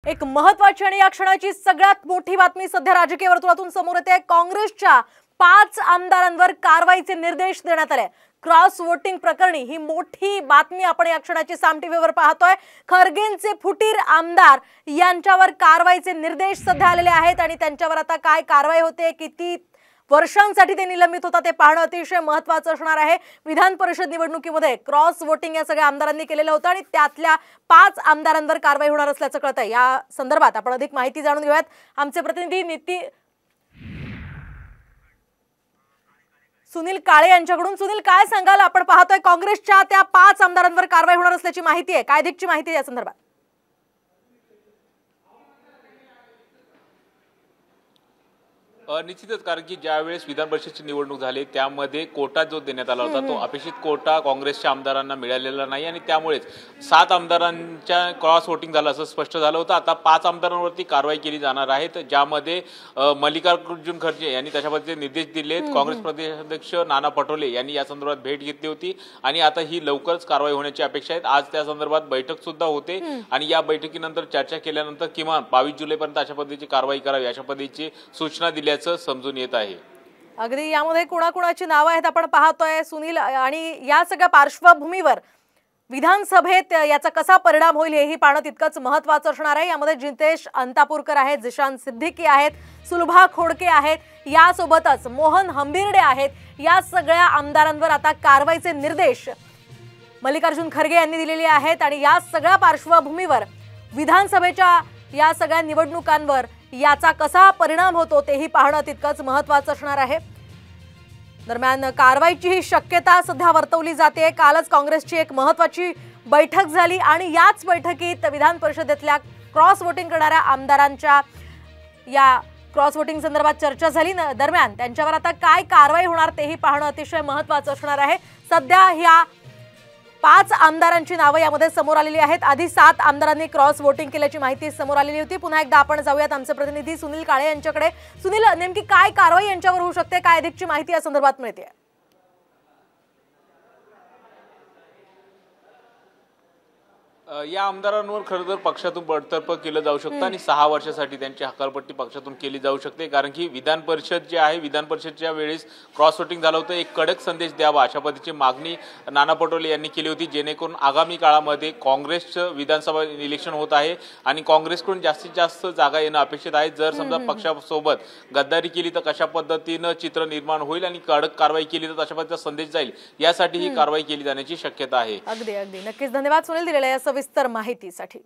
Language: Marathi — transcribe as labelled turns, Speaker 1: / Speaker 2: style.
Speaker 1: एक महत्त्वाची आणि या क्षणाची सगळ्यात मोठी बातमी सध्या राजकीय वर्तुळातून समोर येते। काँग्रेसच्या 5 आमदारांवर कारवाईचे निर्देश देण्यात आले। क्रॉस वोटिंग प्रकरणी ही मोठी बातमी आपण या क्षणाची साम टीव्हीवर पाहतोय। खरगेंचे फुटीर आमदार यांच्यावर कारवाईचे निर्देश सध्या आलेले आहेत आणि त्यांच्यावर आता काय कारवाई होते, किती वर्षांसाठी ते निलंबित होता ते पाहणं अतिशय महत्त्वाचं असणार आहे। विधान परिषद निवडणुकीमध्ये क्रॉस वोटिंग या सगळ्या आमदारांनी केलेलं होतं आणि त्यातल्या 5 आमदारांवर कारवाई होणार असल्याचं कळतंय। या संदर्भात आपण अधिक माहिती जाणून घेऊयात। आमचे प्रतिनिधी सुनील काळे यांच्याकडून। सुनील, काय सांगाल? आपण पाहतोय काँग्रेसच्या त्या 5 आमदारांवर कारवाई होणार असल्याची माहिती आहे, काय अधिकची माहिती या संदर्भात?
Speaker 2: निश्चितच, कारण की ज्यावेळेस विधान परिषदेची निवडणूक झाली त्यामध्ये कोटा जो देण्यात आला होता तो अपेक्षित कोटा काँग्रेसच्या आमदारांना मिळालेला नाही आणि त्यामुळेच 7 आमदारांच्या क्रॉस वोटिंग झालं असं स्पष्ट झालं होतं। आता 5 आमदारांवरती कारवाई केली जाणार आहे, ज्यामध्ये मल्लिकार्जुन खरगे यांनी तशा पद्धतीचे निर्देश दिलेत। काँग्रेस प्रदेशाध्यक्ष नाना पटोले यांनी या संदर्भात भेट घेतली होती आणि आता ही लवकरच कारवाई होण्याची अपेक्षा आहे। आज त्या संदर्भात बैठक सुद्धा होते आणि या बैठकीनंतर चर्चा केल्यानंतर किमान 22 जुलैपर्यंत अशा पद्धतीची कारवाई करावी अशा पद्धतीची सूचना दिल्या समजून येत आहे।
Speaker 1: अगदी यामध्ये कोणाकोणाची नावे आहेत आपण पाहतोय सुनील, आणि या सगळ्या पार्श्वभूमीवर विधानसभेत याचा कसा परिणाम होईल हेही पाहणं तितकंच महत्त्वाचं असणार आहे। यामध्ये जितेश अंतापूरकर आहेत, जिशान सिद्दीकी आहेत, सुलभा खोडके आहेत, यासोबतच मोहन हंबिर्डे आहेत। या सगळ्या आमदारांवर आता कारवाईचे निर्देश मल्लिकार्जुन खरगे यांनी दिलेले आहेत आणि या सगळ्या पार्श्वभूमीवर विधानसभेच्या या सगळ्या निवडणुकांवर याचा कसा परिणाम होतो तेही पाहणं तितकंच महत्त्वाचं असणार आहे। दरम्यान कारवाईची ही शक्यता सध्या वर्तवली जाते। कालच काँग्रेसची एक महत्त्वाची बैठक झाली आणि याच बैठकीत विधान परिषदेतल्या क्रॉस वोटिंग करणाऱ्या आमदारांच्या या क्रॉस वोटिंग संदर्भात चर्चा झाली। दरम्यान त्यांच्यावर आता काय कारवाई होणार तेही पाहणं अतिशय महत्त्वाचं असणार आहे। सध्या ह्या 5 आमदारांची नावे यामध्ये समोर आलेली आहेत। आधी 7 आमदारांनी क्रॉस वोटिंग केल्याची माहिती समोर आलेली होती। पुन्हा एकदा आपण जाऊयात आमचे प्रतिनिधी सुनील काळे यांच्याकडे। सुनील, नेमकी काय कारवाई यांच्यावर होऊ शकते, काय अधिकची माहिती या संदर्भात मिळते?
Speaker 2: या आमदारांवर खरं तर पक्षातून बडतर्फ केलं जाऊ शकतं आणि 6 वर्षासाठी त्यांची हकालपट्टी पक्षातून केली जाऊ शकते, कारण की विधान परिषद जे आहे विधान परिषदच्या वेळेस क्रॉस वोटिंग झालं होतं। एक कडक संदेश द्यावा अशा पद्धतीची मागणी नाना पटोले यांनी केली होती, जेणेकरून आगामी काळामध्ये काँग्रेसचं विधानसभा इलेक्शन होत आहे आणि काँग्रेसकडून जास्तीत जास्त जागा येणं अपेक्षित आहे। जर समजा पक्षासोबत गद्दारी केली तर कशा पद्धतीनं चित्र निर्माण होईल आणि कडक कारवाई केली तर अशा पद्धतीचा संदेश जाईल, यासाठी ही कारवाई केली जाण्याची शक्यता आहे।
Speaker 1: अगदी नक्कीच धन्यवाद सुनील दिलेल्या या सविस्तर माहितीसाठी।